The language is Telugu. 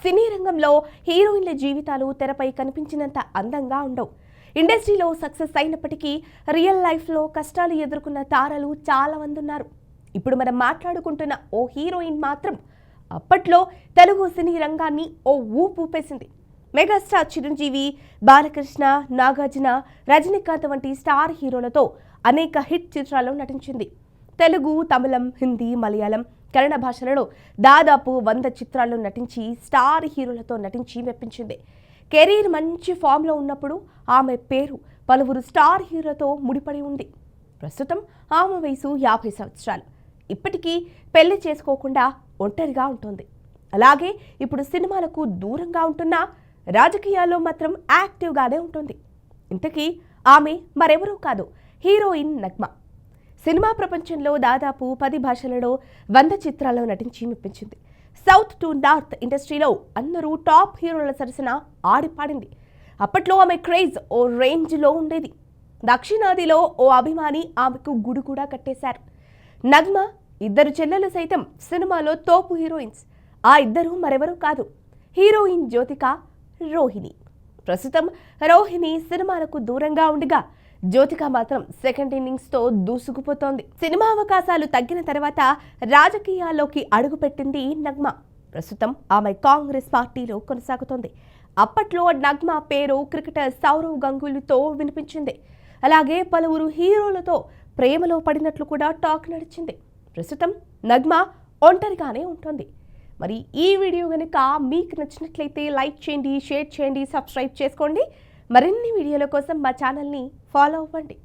సినీ రంగంలో హీరోయిన్ల జీవితాలు తెరపై కనిపించినంత అందంగా ఉండవు. ఇండస్ట్రీలో సక్సెస్ అయినప్పటికీ రియల్ లైఫ్లో కష్టాలు ఎదుర్కొన్న తారలు చాలా మంది ఉన్నారు. ఇప్పుడు మనం మాట్లాడుకుంటున్న ఓ హీరోయిన్ మాత్రం అప్పట్లో తెలుగు సినీ రంగాన్ని ఓ ఊపేసింది. మెగాస్టార్ చిరంజీవి, బాలకృష్ణ, నాగార్జున, రజనీకాంత్ వంటి స్టార్ హీరోలతో అనేక హిట్ చిత్రాల్లో నటించింది. తెలుగు, తమిళం, హిందీ, మలయాళం, కన్నడ భాషలలో దాదాపు 100 చిత్రాల్లో నటించి స్టార్ హీరోలతో నటించి మెప్పించింది. కెరీర్ మంచి ఫామ్లో ఉన్నప్పుడు ఆమె పేరు పలువురు స్టార్ హీరోలతో ముడిపడి ఉంది. ప్రస్తుతం ఆమె వయసు 50 సంవత్సరాలు. ఇప్పటికీ పెళ్లి చేసుకోకుండా ఒంటరిగా ఉంటుంది. అలాగే ఇప్పుడు సినిమాలకు దూరంగా ఉంటున్నా రాజకీయాల్లో మాత్రం యాక్టివ్గానే ఉంటుంది. ఇంతకీ ఆమె మరెవరూ కాదు, హీరోయిన్ నగ్మ. సినిమా ప్రపంచంలో దాదాపు 10 భాషలలో 100 చిత్రాల్లో నటించి మెప్పించింది. సౌత్ టు నార్త్ ఇండస్ట్రీలో అందరూ టాప్ హీరోల సరసన ఆడిపాడింది. అప్పట్లో ఆమె క్రేజ్ ఓ రేంజ్లో ఉండేది. దక్షిణాదిలో ఓ అభిమాని ఆమెకు గుడి కూడా కట్టేశారు. నగ్మ 2 చెల్లెలు సైతం సినిమాలో తోపు హీరోయిన్స్. ఆ ఇద్దరు మరెవరూ కాదు, హీరోయిన్ జ్యోతిక, రోహిణి. ప్రస్తుతం రోహిణి సినిమాలకు దూరంగా ఉండగా జ్యోతిక మాత్రం సెకండ్ ఇన్నింగ్స్తో దూసుకుపోతోంది. సినిమా అవకాశాలు తగ్గిన తర్వాత రాజకీయాల్లోకి అడుగుపెట్టింది నగ్మ. ప్రస్తుతం ఆమె కాంగ్రెస్ పార్టీలో కొనసాగుతోంది. అప్పట్లో నగ్మ పేరు క్రికెటర్ సౌరవ్ గంగూలీతో వినిపించింది. అలాగే పలువురు హీరోలతో ప్రేమలో పడినట్లు కూడా టాక్ నడిచింది. ప్రస్తుతం నగ్మ ఒంటరిగానే ఉంటుంది. మరి ఈ వీడియో కనుక మీకు నచ్చినట్లయితే లైక్ చేయండి, షేర్ చేయండి, సబ్స్క్రైబ్ చేసుకోండి. మరిన్ని వీడియోల కోసం మా ఛానల్ని ఫాలో అవ్వండి.